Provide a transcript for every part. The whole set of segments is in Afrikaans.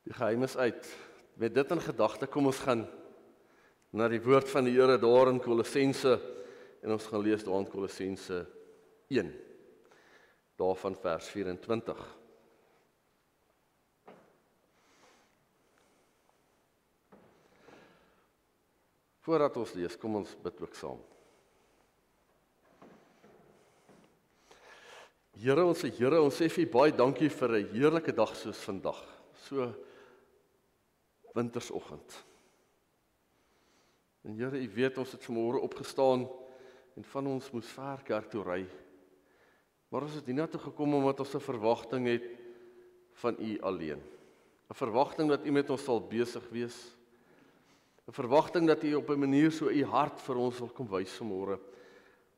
Die geheim is uit. Met dit in gedagte, kom ons gaan na die woord van die Here daar in Kolossense en ons gaan lees daar in Kolossense 1, daarvan vers 24. Voordat ons lees, kom ons bid ook saam. Here, ons sê vir U baie dankie vir 'n heerlike dag soos vandag. So wintersoggend. En Here, U weet ons het vanmôre opgestaan en van ons moes ver kerk toe ry. Maar ons het hiernatoe gekom omdat ons 'n verwagting het van U alleen. 'n Verwagting dat U met ons sal besig wees. 'n Verwagting dat U op 'n manier so U hart vir ons wil kom wys vanmôre.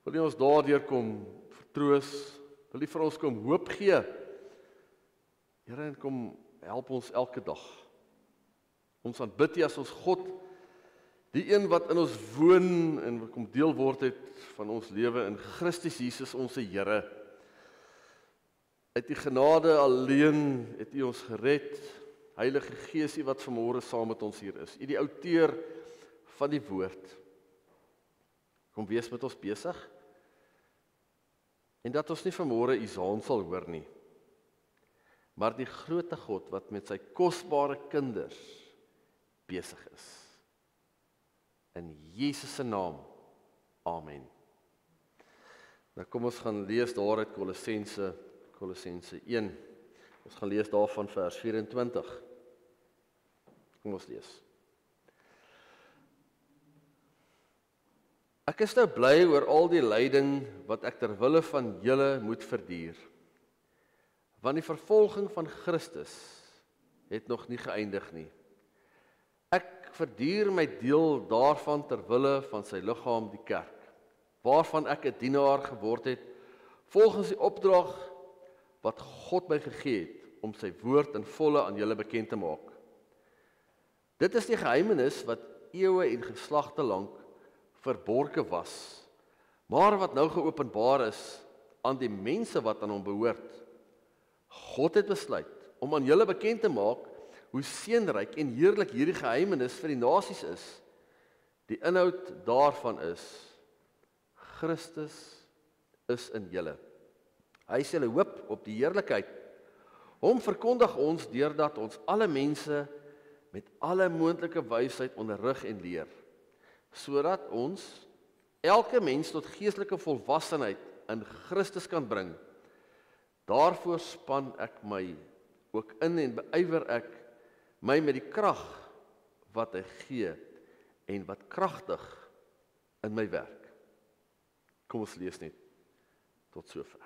Wil U ons daardeur kom vertroos? Wil U vir ons kom hoop gee? Here, en kom help ons elke dag. Ons aanbid U as ons God, die een wat in ons woon en wat kom deel word het van ons lewe in Christus Jesus ons Here. Uit U genade alleen het U ons gered. Heilige Gees, U wat vanmôre saam met ons hier is. U die outeur van die woord. Kom wees met ons besig. En dat ons nie vanmôre U saam sal hoor nie. Maar die grootte God wat met sy kosbare kinders besig is. In Jesus se naam. Amen. Nou kom ons gaan lees daar uit Kolossense 1. Ons gaan lees daarvan vers 24. Kom ons lees. Ek is nou bly oor al die lyding wat ek ter wille van julle moet verduur. Want die vervolging van Christus het nog nie geëindig nie. Ek verduur my deel daarvan ter wille van sy liggaam, die kerk, waarvan ek 'n dienaar geword het, volgens die opdrag wat God my gegee het, om sy woord in volle aan julle bekend te maak. Dit is die geheimenis wat eeue en geslagte lank verborge was, maar wat nou geopenbaar is aan die mense wat aan hom behoort. God het besluit om aan julle bekend te maak hoe seënryk en heerlik hierdie geheimenis vir die nasies is. Die inhoud daarvan is: Christus is in julle. Hy is julle hoop op die heerlikheid. Hom verkondig ons deurdat ons alle mense met alle moontlike wysheid onderrig en leer, sodat ons elke mens tot geestelike volwassenheid in Christus kan bring. Daarvoor span ek my ook in en beywer ek my met die krag wat hy gee en wat kragtig in my werk. Kom ons lees net tot sover.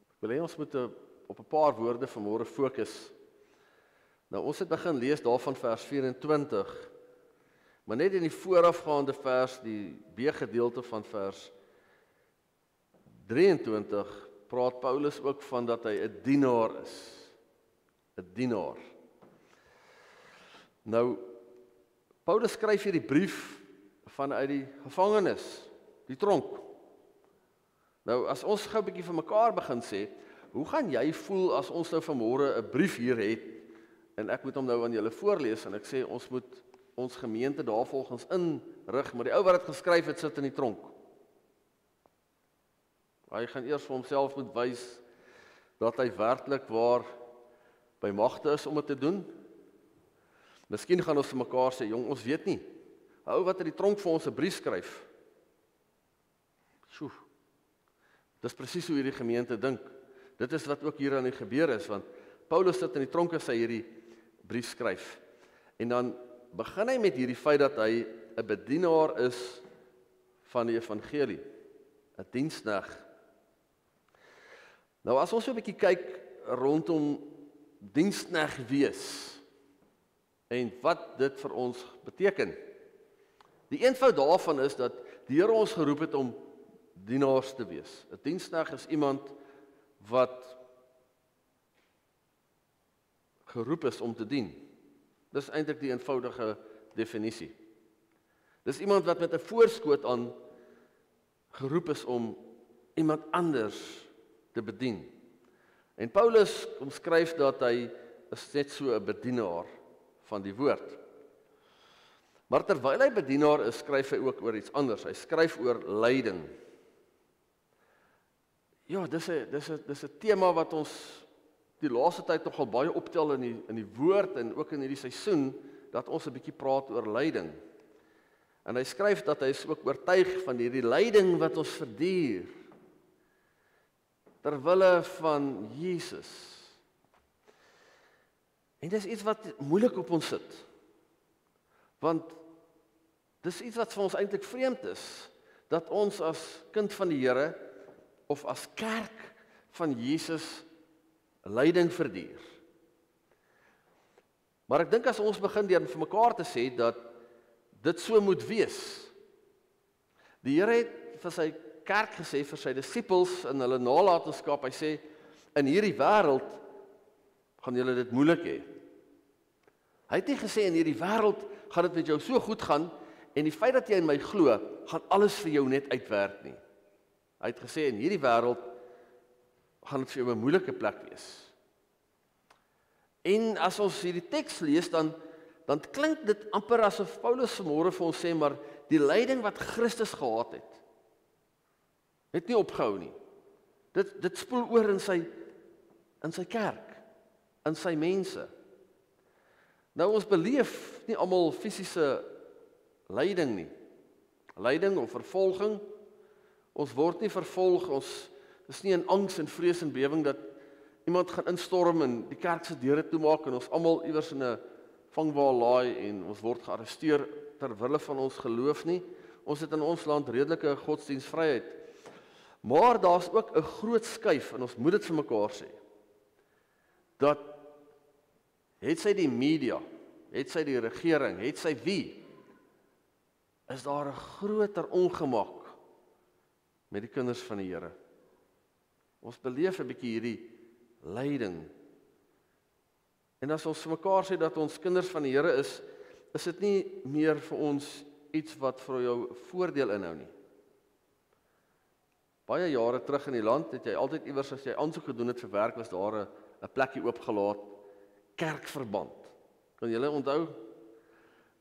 Ek wil hê ons moet op 'n paar woorde vanmôre fokus. Nou ons het begin lees daarvan vers 24, maar net in die voorafgaande vers, die B-gedeelte van vers 23, praat Paulus ook van dat hy 'n dienaar is. 'n Dienaar. Nou, Paulus skryf hierdie brief vanuit die gevangenis, die tronk. Nou, as ons gou 'n bietjie vir mekaar begin sê, hoe gaan jy voel as ons nou vanmôre 'n brief hier het, en ek moet hom nou aan julle voorlees, en ek sê, ons moet ons gemeente daarvolgens inrig, maar die ou wat dit geskryf het, sit in die tronk. Hy gaan eers vir homself moet wys, dat hy werklik waar by magte is om dit te doen. Miskien gaan ons vir mekaar sê, jong, ons weet nie, ou wat in die tronk vir ons 'n brief skryf. Sjoe, dis presies hoe hierdie gemeente dink. Dit is wat ook hier aan die gebeur is, want Paulus sit in die tronk as hy hierdie brief skryf. En dan begin hy met hierdie feit dat hy 'n bedienaar is van die evangelie, 'n diensknegt. Nou as ons so 'n bietjie kyk rondom diensknegt wees en wat dit vir ons beteken. Die eenvoud daarvan is dat die Here ons geroep het om dienaars te wees. 'n Diensknegt is iemand wat geroep is om te dien. Dis eintlik die eenvoudige definisie. Dis iemand wat met 'n voorskoot aan geroep is om iemand anders te bedien. En Paulus omskryf dat hy is net so 'n bedienaar van die woord. Maar terwyl hy bedienaar is, skryf hy ook oor iets anders. Hy skryf oor lyding. Ja, dis 'n tema wat ons die laaste tyd nogal baie optel in die woord en ook in hierdie seisoen, dat ons 'n bietjie praat oor lyding. En hy skryf dat hy is ook oortuig van hierdie lyding wat ons verduur ter wille van Jesus. En dis iets wat moeilik op ons sit. Want dis iets wat vir ons eintlik vreemd is, dat ons as kind van die Here of as kerk van Jesus lyding verduur. Maar ek dink as ons begin deur vir mekaar te sê dat dit so moet wees. Die Here het vir sy kerk gesê, vir sy disippels in hulle nalatenskap, hy sê, in hierdie wêreld gaan julle dit moeilik hê. Hy het nie gesê in hierdie wêreld gaan dit met jou so goed gaan en die feit dat jy in my glo, gaan alles vir jou net uitwerk nie. Hy het gesê in hierdie wêreld gaan dit vir jou 'n moeilike plek wees. En as ons hierdie teks lees, dan klink dit amper asof Paulus vanmôre vir ons sê, maar die lyding wat Christus gehad het nie opgehou nie. Dit spoel oor in sy kerk, in sy mense. Nou ons beleef nie almal fisiese lyding nie. Lyding of vervolging. Ons word nie vervolg, ons is nie in angs en vrees en bewering dat iemand gaan instorm en die kerk se deure toemaak en ons almal iewers in 'n vangbaal laai en ons word gearresteer ter wille van ons geloof nie. Ons het in ons land redelike godsdienstvryheid. Maar daar's ook 'n groot skuif en ons moet dit vir mekaar sê. Dat het sy die media, het sy die regering, het sy wie, is daar 'n groter ongemak met die kinders van die Here. Ons beleef 'n bietjie hierdie lyding. En as ons vir mekaar sê dat ons kinders van die Here is dit nie meer vir ons iets wat vir jou voordeel inhou nie. Baie jare terug in die land het jy altyd iewers as jy aansoek gedoen het vir werk, was daar 'n plekkie oopgelaat, kerkverband. Kan julle onthou?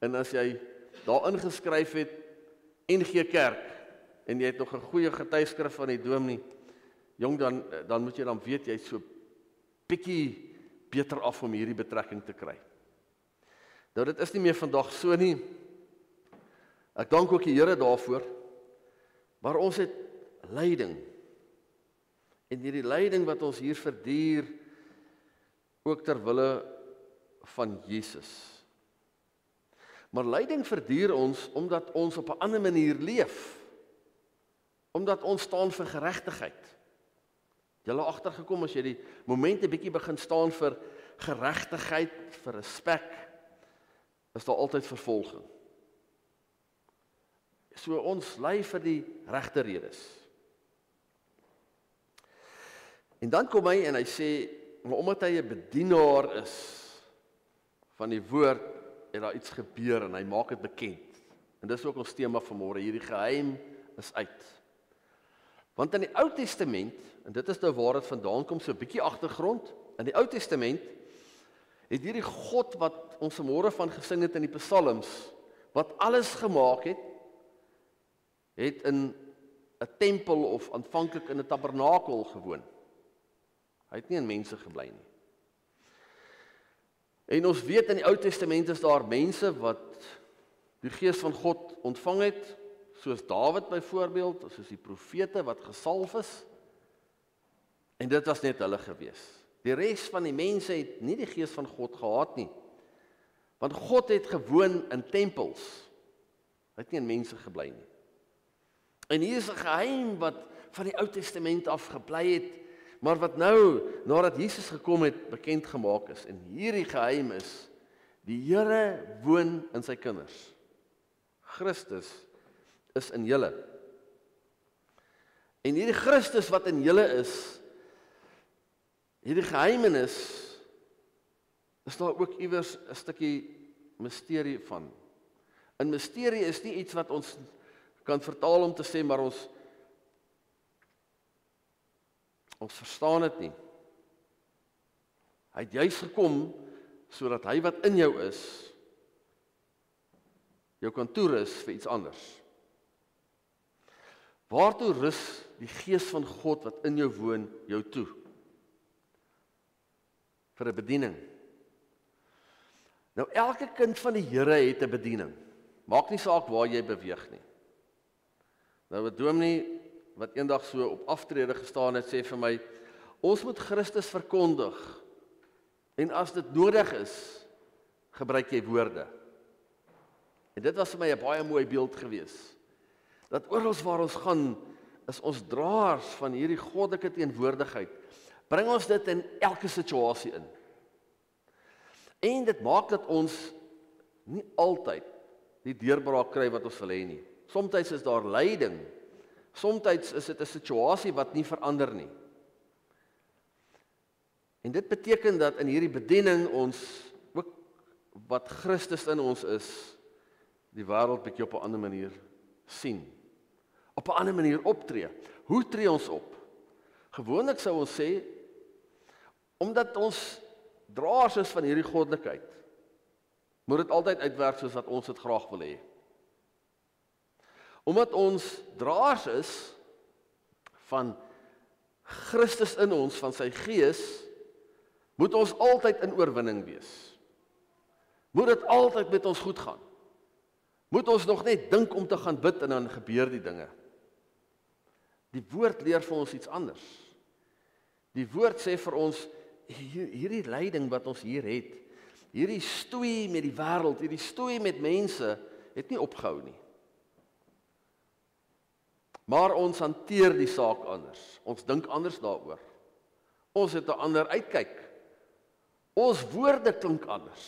En as jy daar ingeskryf het, NG Kerk, en jy het nog 'n goeie getuieskrif van die dominee, jong, dan moet jy dan weet jy so bietjie beter af om hierdie betrekking te kry. Nou dit is nie meer vandag so nie. Ek dank ook die Here daarvoor. Maar ons het lyding. En hierdie lyding wat ons hier verduur, ook ter wille van Jesus. Maar lyding verduur ons omdat ons op 'n ander manier leef. Omdat ons staan vir geregtigheid. Jy het agtergekom as jy die momente bietjie begin staan vir geregtigheid, vir respek, is daar altyd vervolging. So ons ly vir die regte redes. En dan kom hy en hy sê, maar omdat hy 'n bedienaar is van die woord, het daar iets gebeur en hy maak dit bekend. En dis ook ons tema vanmôre, hierdie geheim is uit. Want in die Ou Testament, en dit is nou waar dit vandaan kom, so 'n bietjie agtergrond, in die Ou Testament het hierdie God wat ons vanmôre van gesing het in die Psalms, wat alles gemaak het in 'n tempel of aanvanklik in 'n tabernakel gewoon. Hy het nie in mense gebly nie. En ons weet in die Ou Testament is daar mense wat die Gees van God ontvang het, soos Dawid byvoorbeeld, soos die profete wat gesalf is. En dit was net hulle gewees. Die res van die mense het nie die Gees van God gehad nie. Want God het gewoon in tempels. Hy het nie in mense gebly nie. En hier is 'n geheim wat van die Ou Testament af gebly het, maar wat nou, nadat Jesus gekom het, bekend gemaak is. En hierdie geheim is, die Here woon in sy kinders. Christus is in julle. En hierdie Christus wat in julle is, hierdie geheimenis, is daar ook iewers 'n stukkie misterie van. 'n Misterie is nie iets wat ons kan vertaal om te sê, maar ons verstaan dit nie. Hy het juis gekom sodat hy wat in jou is, jou kan toerus vir iets anders. Waartoe rus die Gees van God wat in jou woon jou toe? Vir 'n bediening. Nou elke kind van die Here het 'n bediening. Maak nie saak waar jy beweeg nie. Nou 'n dominee wat eendag so op aftrede gestaan het, sê vir my, ons moet Christus verkondig. En as dit nodig is, gebruik jy woorde. En dit was vir my 'n baie mooi beeld gewees. Dat oral waar ons gaan, is ons draers van hierdie goddelike teenwoordigheid. Bring ons dit in elke situasie in. En dit maak dat ons nie altyd die deurbraak kry wat ons wil hê nie. Somstyds is daar lyding. Somstyds is dit 'n situasie wat nie verander nie. En dit beteken dat in hierdie bediening ons ook wat Christus in ons is, die wêreld bietjie op 'n ander manier sien. Op 'n ander manier optree. Hoe tree ons op? Gewoonlik sou ons sê, omdat ons draers is van hierdie goddelikheid, moet dit altyd uitwerk soos wat ons dit graag wil hê. Omdat ons draers is van Christus in ons, van sy Gees, moet ons altyd in oorwinning wees. Moet dit altyd met ons goed gaan. Moet ons nog net dink om te gaan bid en dan gebeur die dinge. Die woord leer vir ons iets anders. Die woord sê vir ons, hierdie lyding wat ons hier het, hierdie stoei met die wêreld, hierdie stoei met mense, het nie opgehou nie. Maar ons hanteer die saak anders. Ons dink anders daaroor. Ons het 'n ander uitkyk. Ons woorde klink anders.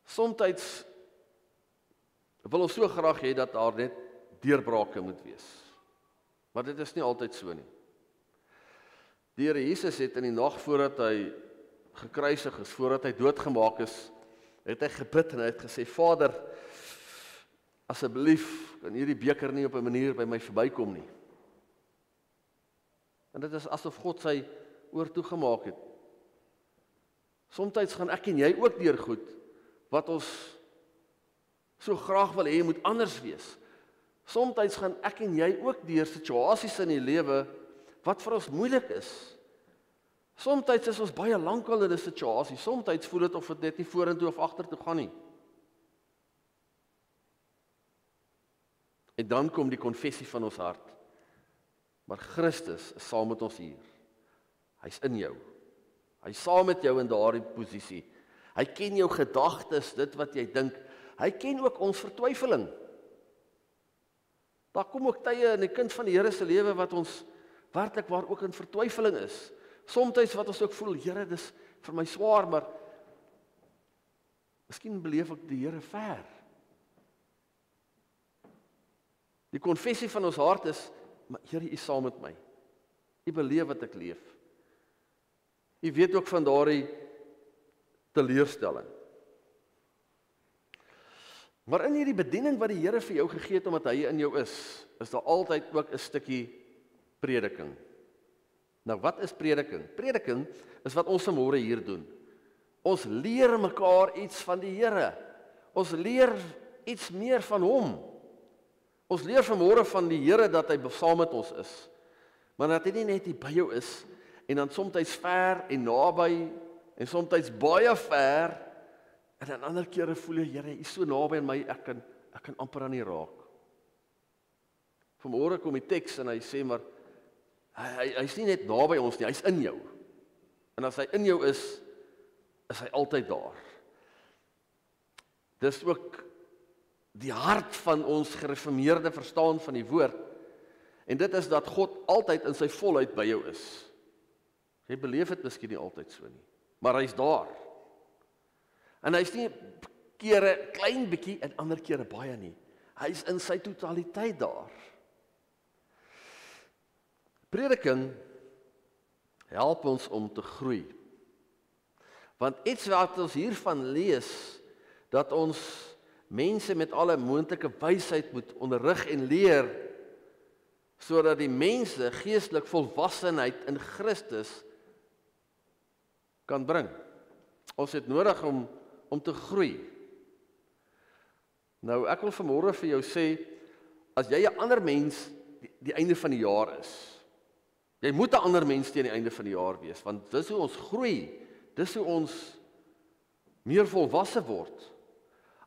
Somstyds wil ons so graag hê dat daar net deurbrake moet wees. Maar dit is nie altyd so nie. Die Here Jesus het in die nag voordat hy gekruisig is, voordat hy doodgemaak is, het hy gebid en hy het gesê, Vader, asseblief, kan hierdie beker nie op 'n manier by my verbykom nie. En dit is asof God sy oor toegemaak het. Somstyds gaan ek en jy ook deur goed, wat ons so graag wil hê moet anders wees. Somstyds gaan ek en jy ook deur situasies in die lewe, wat vir ons moeilik is. Somstyds is ons baie lankal in 'n situasie, somstyds voel dit of dit net nie vorentoe of agtertoe gaan nie. En dan kom die konfessie van ons hart. Maar Christus is saam met ons hier. Hy's in jou. Hy's saam met jou in daardie posisie. Hy ken jou gedagtes, dit wat jy dink. Hy ken ook ons vertwyfeling. Daar kom ook tye in die kind van die Here se lewe wat ons werklik waar ook in vertwyfeling is. Somstyds wat ons ook voel, Here, dis vir my swaar, maar miskien beleef ek die Here ver. Die konfessie van ons hart is, maar Here, U is saam met my. U beleef wat ek leef. U weet ook van daardie teleurstelling. Maar in hierdie bediening wat die Here vir jou gegee het omdat hy in jou is daar altyd ook 'n stukkie prediking. Nou wat is prediking? Prediking is wat ons vanmôre hier doen. Ons leer mekaar iets van die Here. Ons leer iets meer van hom. Ons leer vanmôre van die Here dat hy saam met ons is. Maar dat hy nie net hier by jou is en dan soms ver en naby en soms baie ver en dan ander kere voel jy, Here, U is so naby aan my, ek kan amper aan U raak. Vanmôre kom die teks en hy sê maar hy's nie net naby ons nie, hy's in jou. En as hy in jou is hy altyd daar. Dis ook die hart van ons gereformeerde verstaan van die woord. En dit is dat God altyd in sy volheid by jou is. Jy beleef dit miskien nie altyd so nie, maar hy's daar. En hy's nie kere klein bietjie en ander kere baie nie. Hy's in sy totaliteit daar. Prediking help ons om te groei. Want iets wat ons hiervan lees, dat ons mense met alle moontlike wysheid moet onderrig en leer, sodat die mense geestelik volwassenheid in Christus kan bring. Ons het nodig om te groei. Nou, ek wil vanmôre vir jou sê, as jy 'n ander mens die einde van die jaar is, jy moet 'n ander mens teen die einde van die jaar wees, want dis hoe ons groei, dis hoe ons meer volwasse word.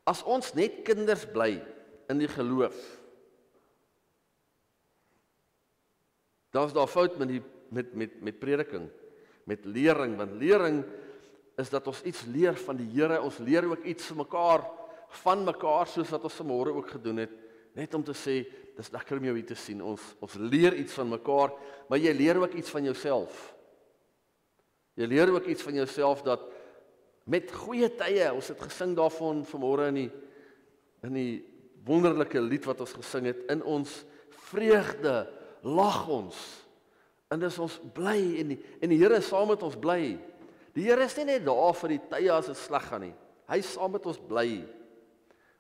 As ons net kinders bly in die geloof, dan is daar fout met prediking, met lering, want lering is dat ons iets leer van die Here, ons leer ook iets van mekaar, soos wat ons vanmôre ook gedoen het, net om te sê, dis lekker om jou hier te sien, ons leer iets van mekaar, maar jy leer ook iets van jouself. Jy leer ook iets van jouself, dat met goeie tye, ons het gesing daarvan vanmôre in die wonderlike lied wat ons gesing het, in ons vreugde lag ons, en dis ons bly, en die Here is saam met ons bly. Die Here is nie net daar vir die tye as dit sleg gaan nie, hy is saam met ons bly.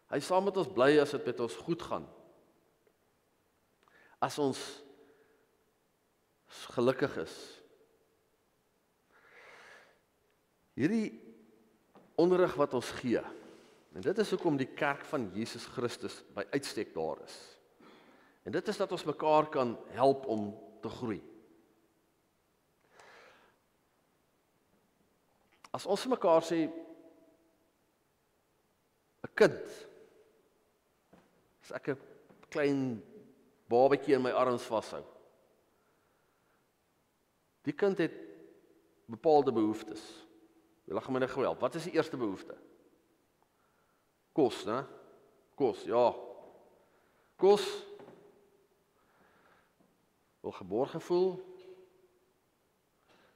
Hy is saam met ons bly as dit met ons goed gaan. As ons gelukkig is. Hierdie onderrig wat ons gee, en dit is hoekom die kerk van Jesus Christus by uitstek daar is. En dit is dat ons mekaar kan help om te groei. As ons vir mekaar sê, 'n kind, as ek 'n klein babatjie in my arms vashou, die kind het bepaalde behoeftes. Julle gaan my nou help. Wat is die eerste behoefte? Kos, né? Kos, ja. Kos. Wil geborgen voel.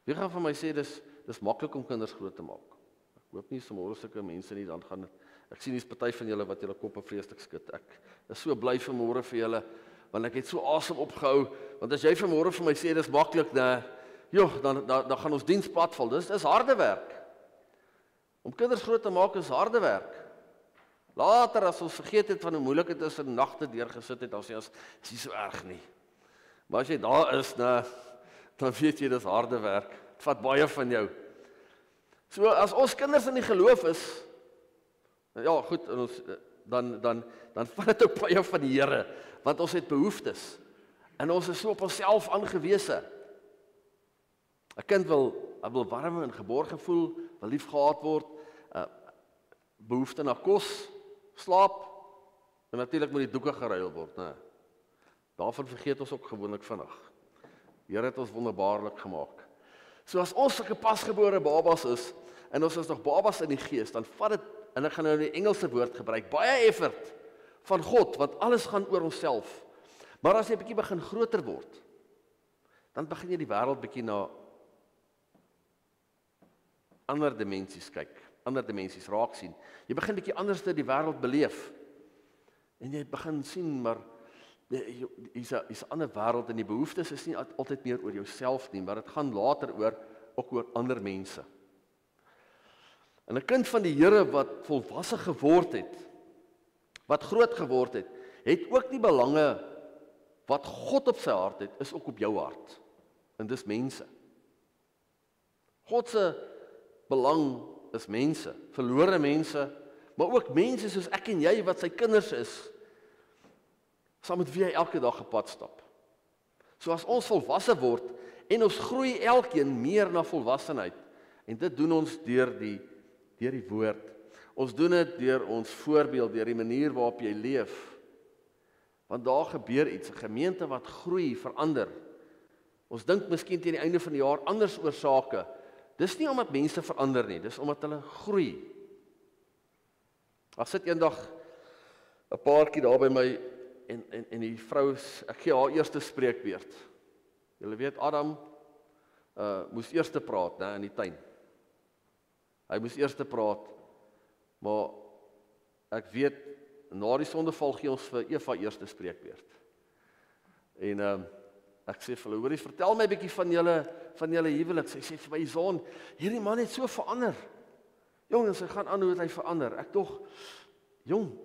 Wie gaan van my sê, dis maklik om kinders groot te maak. Ek hoop nie vanmôre sulke mense nie, dan gaan ek sien dis party van julle wat julle koppe vreeslik skud. Ek is so bly vanmôre vir julle, want ek het so asem opgehou, want as jy vanmôre vir my sê dis maklik, dan gaan ons diens platval. Dis harde werk. Om kinders groot te maak is harde werk. Later as ons vergeet het van hoe moeilik dit is en nagte deurgesit het, dan sê ons, is nie so erg nie. Maar as jy daar is, dan weet jy dis harde werk. Het vat baie van jou. So as ons kinders in die geloof is, ja goed, dan vat dit ook baie van die Here, want ons het behoeftes. En ons is so op onsself aangewese. 'n kind wil warm en geborgen voel, wil lief gehad word, behoefte na kos, slaap, en natuurlik moet die doeke geruil word, né? Daarvan vergeet ons ook gewoonlik vandag. Die Here het ons wonderbaarlik gemaak. So as ons sulke pasgebore babas is, en ons is nog babas in die gees, dan vat dit, en ek gaan nou die Engelse woord gebruik, baie effort van God, want alles gaan oor onsself. Maar as jy 'n bietjie begin groter word, dan begin jy die wêreld bietjie na ander dimensies kyk, ander dimensies raak sien. Jy begin bietjie anders die wêreld beleef. En jy begin sien, maar hier's 'n ander wêreld, en die behoeftes is nie altyd meer oor jouself nie, maar dit gaan later ook oor ander mense. En 'n kind van die Here wat volwasse geword het, wat groot geword het, het ook die belange wat God op sy hart het, is ook op jou hart. En dis mense. God se belang is mense, verlore mense, maar ook mense soos ek en jy wat sy kinders is, saam met wie hy elke dag op pad stap. So as ons volwasse word en ons groei elkeen meer na volwassenheid, en dit doen ons deur die woord. Ons doen dit deur ons voorbeeld, deur die manier waarop jy leef. Want daar gebeur iets, 'n gemeente wat groei, verander. Ons dink miskien teen die einde van die jaar anders oor sake. Dis nie omdat mense verander nie, dis omdat hulle groei. Ek sit eendag 'n paartjie daar by my, en die vrou, ek gee haar eerste spreekbeurt. Julle weet, Adam moes eerste praat, né, in die tuin. Hy moes eerste praat, maar ek weet, na die sondeval gee ons vir Eva eerste spreekbeurt. En ek sê vir hulle, hoorie, vertel my 'n bietjie van julle huwelik. Sy sê vir my, Ison, hierdie man het so verander. Jong, en sy gaan aan hoe het hy verander. Ek tog, jong,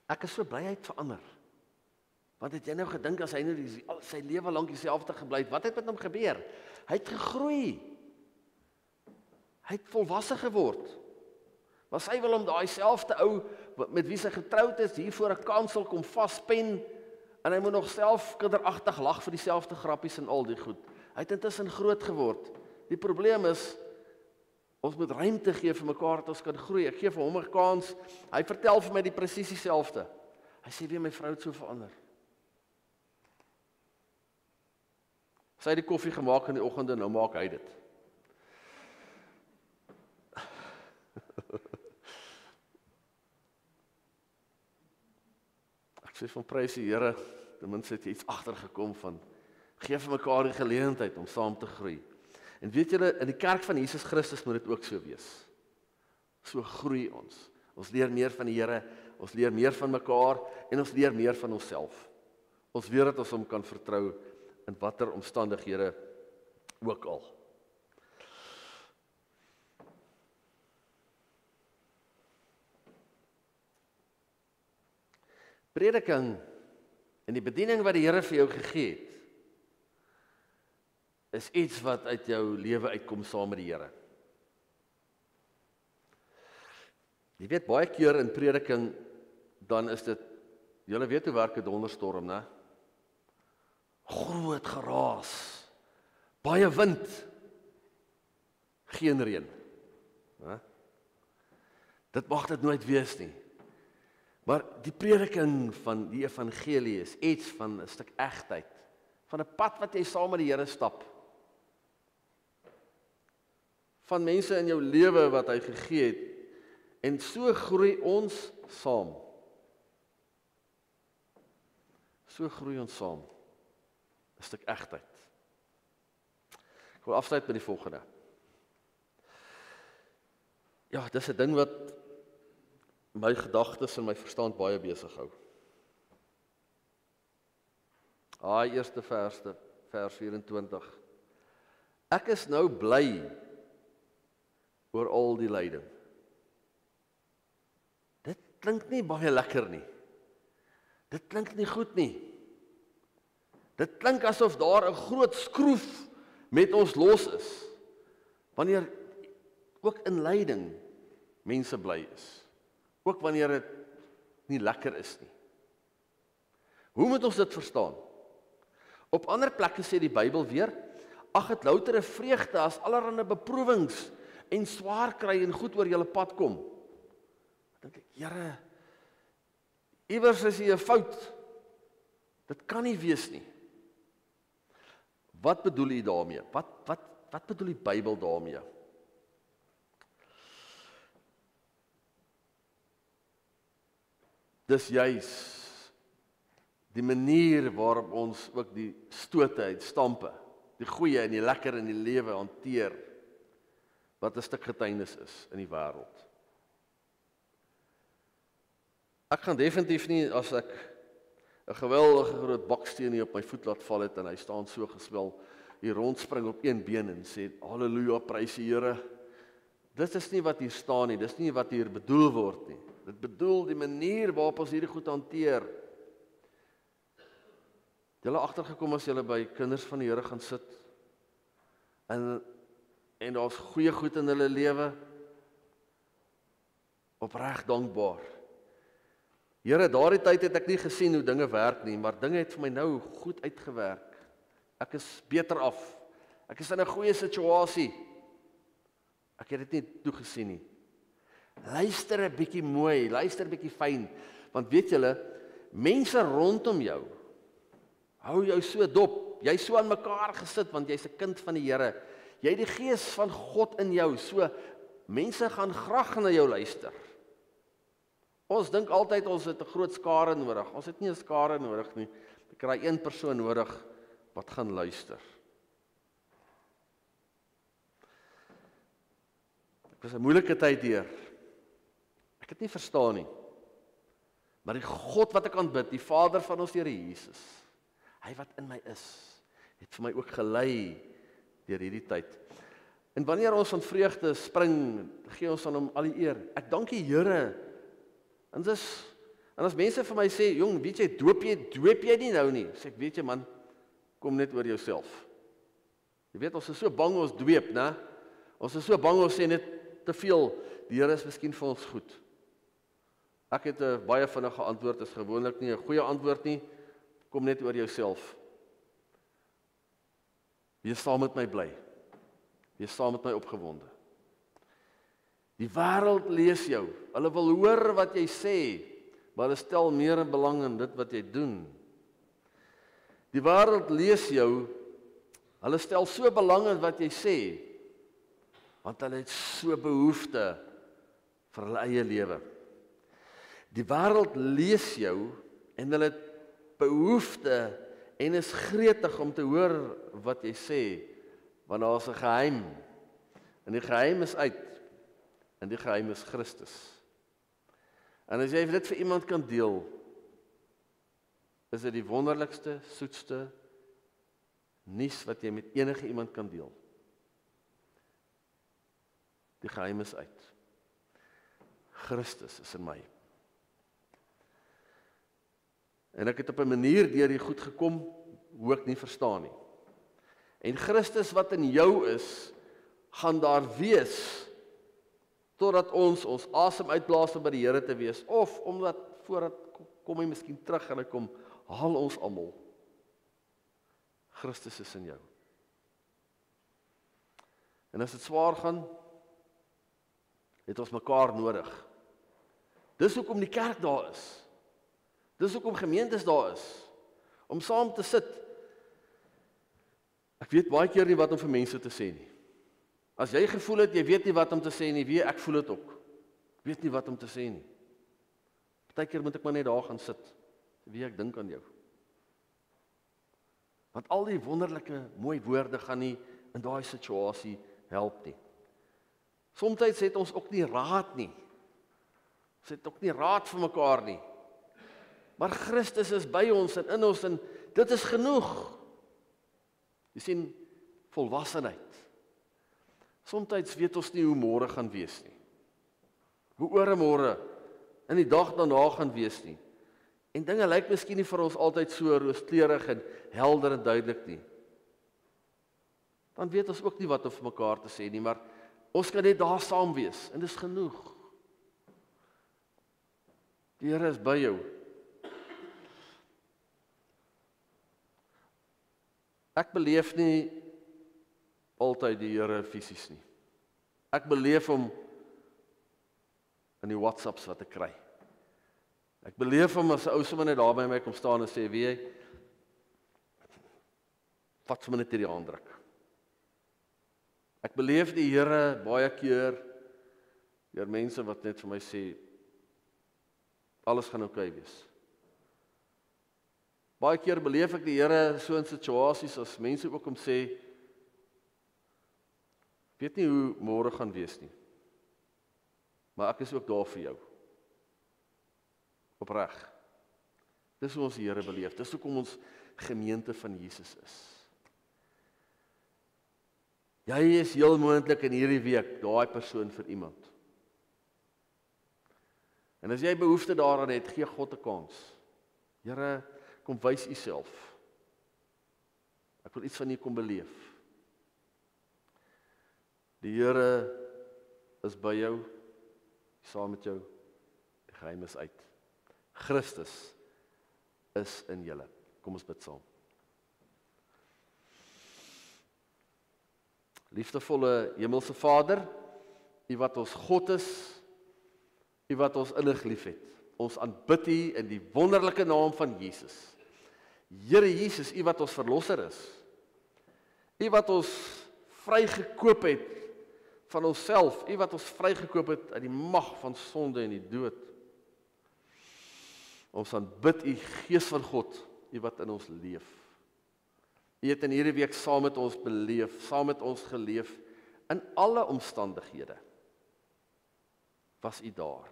ek is so bly hy het verander. Want het jy nou gedink as hy nou sy lewe lank dieselfde gebly het, wat het met hom gebeur? Hy het gegroei. Hy het volwasse geword. Maar sy wil hom daai selfde ou met wie sy getroud is, hier voor 'n kansel kom vaspen, en hy moet nog self kinderagtig lag vir dieselfde grappies en al die goed. Hy het intussen groot geword. Die probleem is, ons moet ruimte gee vir mekaar dat ons kan groei. Ek gee vir hom 'n kans. Hy vertel vir my die presies dieselfde. Hy sê weer my vrou het so verander. Sy het die koffie gemaak in die oggende, nou maak hy dit. Ek sê van prys die Here, ten minste het jy iets agtergekom van gee vir mekaar die geleentheid om saam te groei. En weet julle, in die kerk van Jesus Christus moet dit ook so wees. So groei ons. Ons leer meer van die Here, ons leer meer van mekaar en ons leer meer van onsself. Ons weet dat ons hom kan vertrou in watter omstandighede ook al. Prediking en die bediening wat die Here vir jou gegee het, is iets wat uit jou lewe uitkom saam met die Here. Jy weet, baie keer in prediking, dan is dit, julle weet hoe werk 'n donderstorm, né? Groot geraas, baie wind, geen reën. Dit mag dit nooit wees nie. Maar die prediking van die evangelie is iets van 'n stuk egtheid, van 'n pad wat jy saam met die Here stap. Van mense in jou lewe wat hy gegee het, en so groei ons saam. So groei ons saam. 'n Stuk egtheid. Ek wil afsluit met die volgende. Ja, dis 'n ding wat my gedagtes en my verstand baie besig hou. Eerste vers 24. Ek is nou bly oor al die lyding. Dit klink nie baie lekker nie. Dit klink nie goed nie. Dit klink asof daar 'n groot skroef met ons los is, wanneer ook in lyding mense bly is. Ook wanneer dit nie lekker is nie. Hoe moet ons dit verstaan? Op ander plekke sê die Bybel weer, ag het loutere vreugde as allerlei beproewings en swaar kry en goed oor julle pad kom. Dan dink ek, Here, iewers is hier 'n fout. Dit kan nie wees nie. Wat bedoel hy daarmee? Wat bedoel die Bybel daarmee? Dis juis die manier waarop ons ook die stote uit stampe, die goeie en die lekker in die lewe hanteer, wat 'n stuk getuienis is in die wêreld. Ek gaan definitief nie, as ek 'n geweldige groot baksteen hier op my voet laat val het, en hy staan so geswel, hier rondspring op een been en sê, halleluja, prys die Here. Dit is nie wat hier staan nie, dis nie wat hier bedoel word nie. Dit bedoel die manier waarop ons hierdie goed hanteer. Julle agtergekom as julle by kinders van die Here gaan sit, en daar's goeie goed in hulle lewe, opreg dankbaar. Here, daardie tyd het ek nie gesien hoe dinge werk nie, maar dinge het vir my nou goed uitgewerk. Ek is beter af. Ek is in 'n goeie situasie. Ek het dit nie toegesien nie. Luister 'n bietjie mooi, luister 'n bietjie fyn, want weet julle, mense rondom jou hou jou so dop. Jy's so aan mekaar gesit want jy's 'n kind van die Here. Jy het die gees van God in jou, so mense gaan graag na jou luister. Ons dink altyd ons het 'n groot skare nodig. Ons het nie 'n skare nodig nie. Ek kry een persoon nodig wat gaan luister. Dit was 'n moeilike tyd deur. Ek het nie verstaan nie. Maar die God wat ek aanbid, die Vader van ons Here Jesus, hy wat in my is, het vir my ook gelei deur hierdie tyd. En wanneer ons van vreugde spring, gee ons aan hom al die eer. Ek dank die Here. En as mense vir my sê, jong, weet jy, doop jy nie nou nie? Sê ek, weet jy man, kom net oor jouself. Jy weet, ons is so bang ons dweep, né? Ons is so bang, ons sê net te veel, die Here is miskien vir ons goed. Ek het 'n baie vinnige antwoord, is gewoonlik nie 'n goeie antwoord nie, kom net oor jouself. Wees saam met my bly. Wees saam met my opgewonde. Die wêreld lees jou. Hulle wil hoor wat jy sê, maar hulle stel meer in belang in dit wat jy doen. Die wêreld lees jou. Hulle stel so belang in wat jy sê, want hulle het so behoefte vir hulle eie lewe. Die wêreld lees jou en hulle het behoefte en is gretig om te hoor wat jy sê, want daar is 'n geheim. En die geheim is uit. En die geheim is Christus. En as jy dit vir iemand kan deel, is dit die wonderlikste, soetste nuus wat jy met enige iemand kan deel. Die geheim is uit. Christus is in my. En ek het op 'n manier deur die goed gekom, hoe ek nie verstaan nie. En Christus wat in jou is, gaan daar wees, totdat ons asem uitblaas om by die Here te wees, of omdat voordat kom hy miskien terug en hy kom haal ons almal. Christus is in jou. En as dit swaar gaan, het ons mekaar nodig. Dis hoekom die kerk daar is. Dis hoekom gemeentes daar is, om saam te sit. Ek weet baie keer nie wat om vir mense te sê nie. As jy gevoel het, jy weet nie wat om te sê nie, ek voel dit ook. Ek weet nie wat om te sê nie. Partykeer moet ek maar net daar gaan sit, wie ek dink aan jou. Want al die wonderlike, mooi woorde gaan nie in daai situasie help nie. Somstyds het ons ook nie raad nie. Ons het ook nie raad vir mekaar nie. Maar Christus is by ons en in ons en dit is genoeg. Jy sien, volwassenheid. Somstyds weet ons nie hoe môre gaan wees nie. Hoe ooremôre in die dag daarna gaan wees nie. En dinge lyk miskien nie vir ons altyd so rooskleurig en helder en duidelik nie. Dan weet ons ook nie wat om vir mekaar te sê nie, maar ons kan net daar saam wees en dis genoeg. Die Here is by jou. Ek beleef nie altyd die Here fisies nie. Ek beleef hom in die WhatsApps wat ek kry. Ek beleef hom as 'n ou sommer net daar by my kom staan en sê, weet jy, vat sommer net hierdie handdruk. Ek beleef die Here baie keer deur mense wat net vir my sê, alles gaan oukei wees. Baie keer beleef ek die Here so in situasies as mense ook om sê, weet nie hoe môre gaan wees nie, maar ek is ook daar vir jou. Opreg. Dis hoe ons die Here beleef. Dis hoekom ons gemeente van Jesus is. Jy is heel moontlik in hierdie week daai persoon vir iemand. En as jy behoefte daaraan het, gee God 'n kans. Here, kom wys U self. Ek wil iets van U kom beleef. Die Here is by jou, saam met jou. Die geheim is uit. Christus is in julle. Kom ons bid saam. Liefdevolle Hemelse Vader, U wat ons God is, U wat ons innig liefhet. Ons aanbid U in die wonderlike naam van Jesus. Here Jesus, U wat ons verlosser is. U wat ons vrygekoop het van onsself. U wat ons vrygekoop het uit die mag van sonde en die dood. Ons aanbid U Gees van God, U wat in ons leef. U het in hierdie week saam met ons beleef, saam met ons geleef, in alle omstandighede. Was U daar.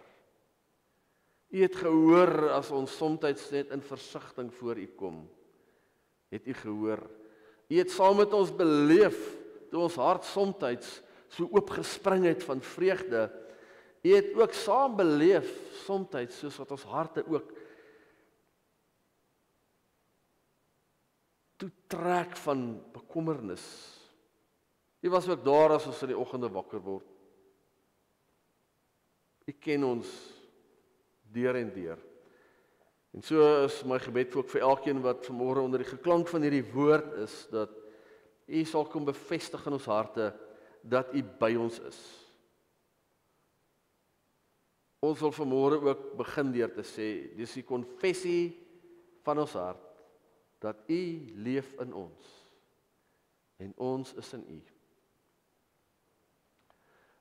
U het gehoor as ons soms net in versigtiging voor U kom. Het U gehoor. U het saam met ons beleef, toe ons hart soms so oopgespring het van vreugde. U het ook saam beleef, soms soos wat ons harte ook toetrek van bekommernis. U was ook daar as ons in die oggende wakker word. U ken ons deur en deur. En so is my gebed ook vir elkeen wat vanmôre onder die geklank van hierdie woord is, dat U sal kom bevestig in ons harte dat U by ons is. Ons wil vanmôre ook begin deur te sê, dis die konfessie van ons hart, dat U leef in ons, en ons is in U.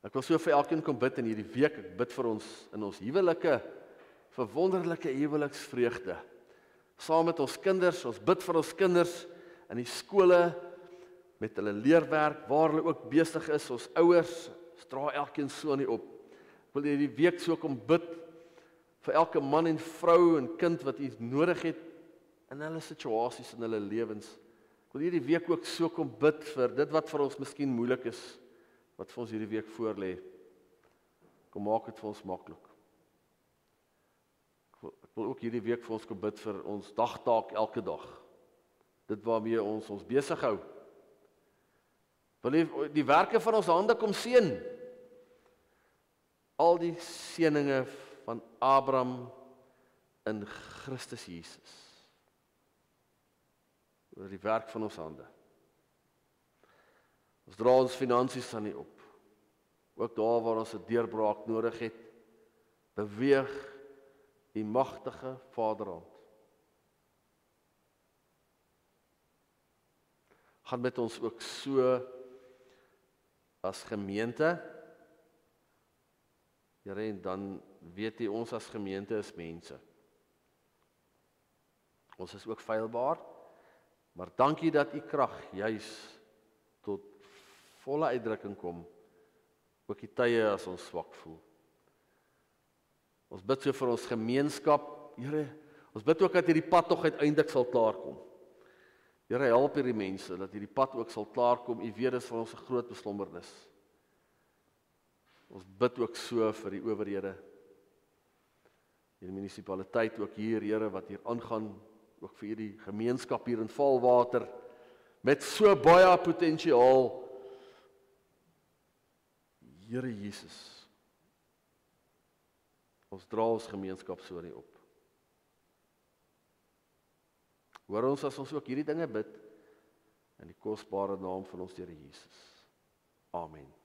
Ek wil so vir elkeen kom bid in hierdie week, ek bid vir ons in ons huwelike, vir wonderlike huweliksvreugde, saam met ons kinders, ons bid vir ons kinders in die skole, met hulle leerwerk, waar hulle ook besig is, ons ouers, dra elkeen so aan die op. Ek wil hierdie week so kom bid, vir elke man en vrou en kind wat U nodig het, in hulle situasies, in hulle lewens. Ek wil hierdie week ook so kom bid vir dit wat vir ons miskien moeilik is, wat vir ons hierdie week voorlê. Kom maak dit vir ons maklik. Ek wil ook hierdie week vir ons kom bid vir ons dagtaak elke dag. Dit waarmee ons besig hou. Wil U die werke van ons hande kom seën. Al die seëninge van Abraham in Christus Jesus. Oor die werk van ons hande. Ons dra ons finansies aan U op. Ook daar waar ons 'n deurbraak nodig het, beweeg U magtige Vaderhand. Gaan met ons ook so as gemeente. Here, en dan weet U ons as gemeente is mense. Ons is ook feilbaar, maar dankie dat U krag juis tot volle uitdrukking kom, ook die tye as ons swak voel. Ons bid so vir ons gemeenskap, Here, ons bid ook dat hierdie pad tog uiteindelik sal klaarkom. Here, help hierdie mense, dat hierdie pad ook sal klaarkom, U weet dis vir ons 'n groot beslommernis. Ons bid ook so vir die owerhede, die munisipaliteit ook hier, Here, wat hier aangaan, ook vir hierdie gemeenskap hier in Valwater, met so baie potensiaal. Here Jesus, ons dra ons gemeenskap so nie op. Hoor ons as ons ook hierdie dinge bid, in die kosbare naam van ons Here Jesus. Amen.